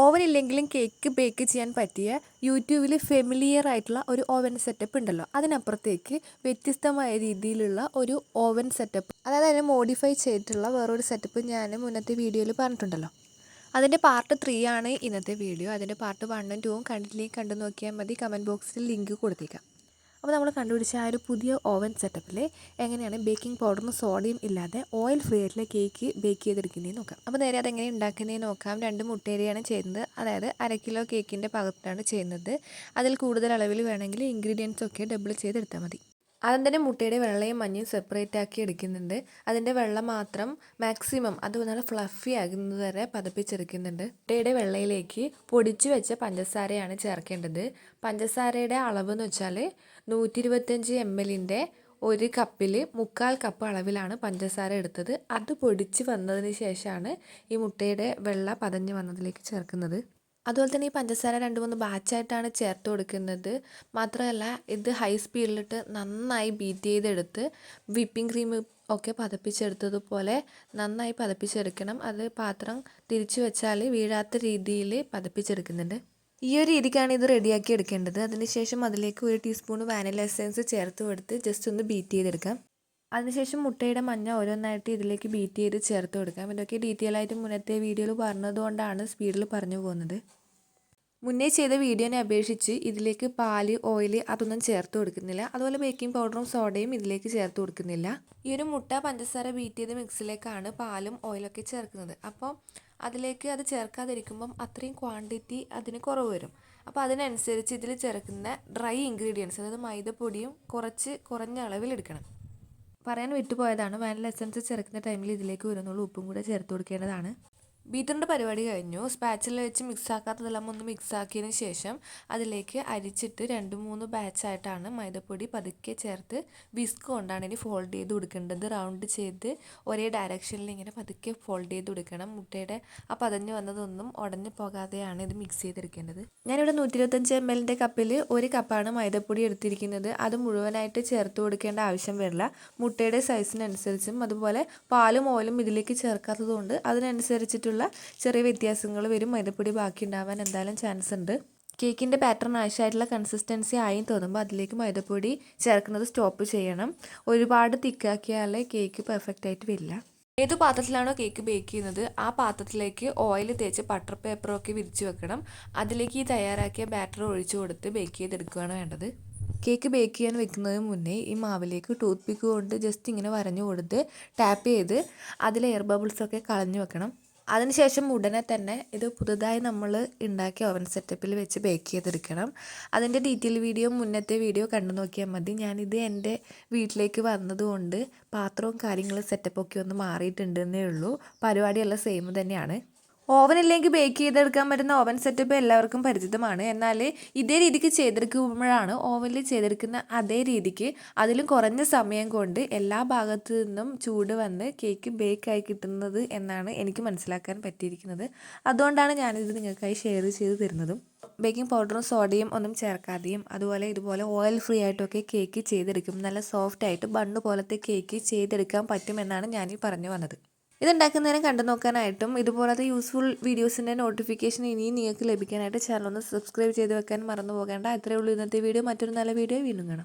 Oven ഇല്ലെങ്കിലും cake bake ചെയ്യാൻ പറ്റിയ യൂട്യൂബിൽ ഫെമിലിയർ ആയിട്ടുള്ള ഒരു ഓവൻ സെറ്റപ്പ് ഉണ്ടല്ലോ, അതിനപ്പുറത്തേക്ക് വ്യത്യസ്തമായ രീതിയിലുള്ള ഒരു ഓവൻ സെറ്റപ്പ്, അതായത് അതിനെ മോഡിഫൈ ചെയ്തിട്ടുള്ള വേറൊരു സെറ്റപ്പ് ഞാൻ മുന്നത്തെ വീഡിയോയിൽ പറഞ്ഞിട്ടുണ്ടല്ലോ. അതിൻ്റെ പാർട്ട് 3 ആണ് ഇന്നത്തെ വീഡിയോ. അതിൻ്റെ പാർട്ട് 1ഉം 2ഉം കണ്ടില്ലെങ്കിൽ കണ്ടു നോക്കിയാൽ മതി. കമൻറ്റ് ബോക്സിൽ ലിങ്ക് കൊടുത്തേക്കാം. അപ്പോൾ നമ്മൾ കണ്ടുപിടിച്ച ആ ഒരു പുതിയ ഓവൻ സെറ്റപ്പിൽ എങ്ങനെയാണ് ബേക്കിംഗ് പൗഡറും സോഡയും ഇല്ലാതെ ഓയിൽ ഫ്രീ ആയിട്ടുള്ള കേക്ക് ബേക്ക് ചെയ്തെടുക്കുന്നതെന്ന് നോക്കാം. അപ്പോൾ നേരെ അതെങ്ങനെ ഉണ്ടാക്കുന്നതെന്ന് നോക്കാം. 2 മുട്ടയരിയാണ് ചെയ്യുന്നത്, അതായത് 1/2 കിലോ കേക്കിൻ്റെ പാകത്തിലാണ് ചെയ്യുന്നത്. അതിൽ കൂടുതൽ അളവിൽ വേണമെങ്കിൽ ഇൻഗ്രീഡിയൻസ് ഒക്കെ ഡബിൾ ചെയ്തെടുത്താൽ മതി. ആദ്യം തന്നെ മുട്ടയുടെ വെള്ളയും മഞ്ഞയും സെപ്പറേറ്റ് ആക്കി എടുക്കുന്നുണ്ട്. അതിൻ്റെ വെള്ളം മാത്രം മാക്സിമം അത് നല്ല ഫ്ലഫി ആകുന്നത് വരെ പതപ്പിച്ചെടുക്കുന്നുണ്ട്. മുട്ടയുടെ വെള്ളയിലേക്ക് പൊടിച്ചു വെച്ച പഞ്ചസാരയാണ് ചേർക്കേണ്ടത്. പഞ്ചസാരയുടെ അളവ് എന്ന് വെച്ചാൽ 125 ml ഒരു കപ്പിൽ 1/4 കപ്പ് അളവിലാണ് പഞ്ചസാര എടുത്തത്. അത് പൊടിച്ച് വന്നതിന് ശേഷമാണ് ഈ മുട്ടയുടെ വെള്ള പതഞ്ഞ് വന്നതിലേക്ക് ചേർക്കുന്നത്. അതുപോലെ തന്നെ ഈ പഞ്ചസാര 2-3 ബാച്ചായിട്ടാണ് ചേർത്ത് കൊടുക്കുന്നത്. മാത്രമല്ല ഇത് ഹൈ സ്പീഡിലിട്ട് നന്നായി ബീറ്റ് ചെയ്തെടുത്ത് വിപ്പിംഗ് ക്രീം ഒക്കെ പതപ്പിച്ചെടുത്തതുപോലെ നന്നായി പതപ്പിച്ചെടുക്കണം. അത് പാത്രം തിരിച്ചു വെച്ചാൽ വീഴാത്ത രീതിയിൽ പതപ്പിച്ചെടുക്കുന്നുണ്ട്. ഈ ഒരു രീതിക്കാണ് ഇത് റെഡിയാക്കി എടുക്കേണ്ടത്. അതിനുശേഷം അതിലേക്ക് 1 ടീസ്പൂൺ വാനില എസൻസ് ചേർത്ത് കൊടുത്ത് ജസ്റ്റ് ഒന്ന് ബീറ്റ് ചെയ്തെടുക്കാം. അതിനുശേഷം മുട്ടയുടെ മഞ്ഞ ഓരോന്നായിട്ട് ഇതിലേക്ക് ബീറ്റ് ചെയ്ത് ചേർത്ത് കൊടുക്കാം. ഇതൊക്കെ ഡീറ്റെയിൽ ആയിട്ട് മുന്നത്തെ വീഡിയോയിൽ പറഞ്ഞതുകൊണ്ടാണ് സ്പീഡിൽ പറഞ്ഞു പോകുന്നത്. മുന്നേ ചെയ്ത വീഡിയോനെ അപേക്ഷിച്ച് ഇതിലേക്ക് പാല്, ഓയിൽ അതൊന്നും ചേർത്ത് കൊടുക്കുന്നില്ല. അതുപോലെ ബേക്കിംഗ് പൗഡറും സോഡയും ഇതിലേക്ക് ചേർത്ത് കൊടുക്കുന്നില്ല. ഈ ഒരു മുട്ട പഞ്ചസാര ബീറ്റ് ചെയ്ത മിക്സിലേക്കാണ് പാലും ഓയിലൊക്കെ ചേർക്കുന്നത്. അപ്പോൾ അതിലേക്ക് അത് ചേർക്കാതിരിക്കുമ്പം അത്രയും ക്വാണ്ടിറ്റി അതിന് കുറവ് വരും. അപ്പോൾ അതിനനുസരിച്ച് ഇതിൽ ചേർക്കുന്ന ഡ്രൈ ഇൻഗ്രീഡിയൻസ്, അതായത് മൈദപ്പൊടിയും കുറഞ്ഞ അളവിൽ എടുക്കണം. പറയാൻ വിട്ടുപോയതാണ്, വാനില എസൻസ് ചേർക്കുന്ന ടൈമിൽ ഇതിലേക്ക് ഒരു ഉപ്പും കൂടെ ചേർത്ത് കൊടുക്കേണ്ടതാണ്. ബീറ്ററിൻ്റെ പരിപാടി കഴിഞ്ഞു. സ്പാച്ചിൽ വെച്ച് മിക്സ് ആക്കാത്തതെല്ലാം ഒന്ന് മിക്സ് ആക്കിയതിന് ശേഷം അതിലേക്ക് അരിച്ചിട്ട് 2-3 ബാച്ചായിട്ടാണ് മൈദപ്പൊടി പതുക്കെ ചേർത്ത് വിസ്ക് കൊണ്ടാണ് ഇനി ഫോൾഡ് ചെയ്ത് കൊടുക്കേണ്ടത്. റൗണ്ട് ചെയ്ത് ഒരേ ഡയറക്ഷനിൽ ഇങ്ങനെ പതുക്കെ ഫോൾഡ് ചെയ്ത് കൊടുക്കണം. മുട്ടയുടെ ആ പതഞ്ഞ് വന്നതൊന്നും ഉടഞ്ഞു പോകാതെയാണ് ഇത് മിക്സ് ചെയ്തെടുക്കേണ്ടത്. ഞാനിവിടെ 125 ml കപ്പിൽ 1 കപ്പാണ് മൈദപ്പൊടി എടുത്തിരിക്കുന്നത്. അത് മുഴുവനായിട്ട് ചേർത്ത് കൊടുക്കേണ്ട ആവശ്യം വരില്ല. മുട്ടയുടെ സൈസിനനുസരിച്ചും അതുപോലെ പാലും ഓയിലും ഇതിലേക്ക് ചേർക്കാത്തതുകൊണ്ട് അതിനനുസരിച്ചിട്ടുള്ള ചെറിയ വ്യത്യാസങ്ങൾ വരും. മൈദപ്പൊടി ബാക്കി ഉണ്ടാവാൻ എന്തായാലും ചാൻസ് ഉണ്ട്. കേക്കിൻ്റെ പാറ്റേൺ ആവശ്യമായിട്ടുള്ള കൺസിസ്റ്റൻസി ആയി തോന്നുമ്പോൾ അതിലേക്ക് മൈദപ്പൊടി ചേർക്കുന്നത് സ്റ്റോപ്പ് ചെയ്യണം. ഒരുപാട് തിക്കാക്കിയാൽ കേക്ക് പെർഫെക്റ്റ് ആയിട്ട് വരില്ല. ഏത് പാത്രത്തിലാണോ കേക്ക് ബേക്ക് ചെയ്യുന്നത് ആ പാത്രത്തിലേക്ക് ഓയിൽ തേച്ച് ബട്ടർ പേപ്പറൊക്കെ വിരിച്ച് വെക്കണം. അതിലേക്ക് ഈ തയ്യാറാക്കിയ ബാറ്റർ ഒഴിച്ചു കൊടുത്ത് ബേക്ക് ചെയ്തെടുക്കുകയാണ് വേണ്ടത്. കേക്ക് ബേക്ക് ചെയ്യാൻ വെക്കുന്നതിന് മുന്നേ ഈ മാവിലേക്ക് ടൂത്ത് പിക്ക് കൊണ്ട് ജസ്റ്റ് ഇങ്ങനെ വരഞ്ഞു കൊടുത്ത് ടാപ്പ് ചെയ്ത് അതിലെ എയർ ബബിൾസൊക്കെ കളഞ്ഞു വെക്കണം. അതിനുശേഷം ഉടനെ തന്നെ ഇത് പുതുതായി നമ്മൾ ഉണ്ടാക്കിയ ഓവൻ സെറ്റപ്പിൽ വെച്ച് ബേക്ക് ചെയ്തെടുക്കണം. അതിൻ്റെ ഡീറ്റെയിൽ വീഡിയോ മുന്നത്തെ വീഡിയോ കണ്ടു നോക്കിയാൽ മതി. ഞാനിത് എൻ്റെ വീട്ടിലേക്ക് വന്നതുകൊണ്ട് പാത്രവും കാര്യങ്ങളും സെറ്റപ്പൊക്കെ ഒന്ന് മാറിയിട്ടുണ്ടെന്നേ ഉള്ളൂ. പരിപാടിയെല്ലാം സെയിം തന്നെയാണ്. ഓവനില്ലെങ്കിൽ ബേക്ക് ചെയ്തെടുക്കാൻ പറ്റുന്ന ഓവൻ സെറ്റപ്പ് എല്ലാവർക്കും പരിചിതമാണ്. എന്നാൽ ഇതേ രീതിക്ക് ചെയ്തെടുക്കുമ്പോഴാണ് ഓവനിൽ ചെയ്തെടുക്കുന്ന അതേ രീതിക്ക് അതിലും കുറഞ്ഞ സമയം കൊണ്ട് എല്ലാ ഭാഗത്തു നിന്നും ചൂട് വന്ന് കേക്ക് ബേക്കായി കിട്ടുന്നത് എന്നാണ് എനിക്ക് മനസ്സിലാക്കാൻ പറ്റിയിരിക്കുന്നത്. അതുകൊണ്ടാണ് ഞാനിത് നിങ്ങൾക്കായി ഷെയർ ചെയ്ത് തരുന്നതും. ബേക്കിംഗ് പൗഡറും സോഡയും ഒന്നും ചേർക്കാതെയും അതുപോലെ ഇതുപോലെ ഓയിൽ ഫ്രീ ആയിട്ടൊക്കെ കേക്ക് ചെയ്തെടുക്കും. നല്ല സോഫ്റ്റ് ആയിട്ട് ബണ്ണ് പോലത്തെ കേക്ക് ചെയ്തെടുക്കാൻ പറ്റുമെന്നാണ് ഞാനീ പറഞ്ഞു വന്നത്. ഇതുണ്ടാക്കുന്നതിന് കണ്ടു നോക്കാനായിട്ടും ഇതുപോലത്തെ യൂസ്ഫുൾ വീഡിയോസിൻ്റെ നോട്ടിഫിക്കേഷൻ ഇനിയും നിങ്ങൾക്ക് ലഭിക്കാനായിട്ട് ചാനൽ ഒന്ന് സബ്സ്ക്രൈബ് ചെയ്ത് വെക്കാൻ മറന്നു പോകേണ്ട. അത്രയേ ഉള്ളൂ ഇന്നത്തെ വീഡിയോ. മറ്റൊരു നല്ല വീഡിയോ വീണ്ടും കാണാം.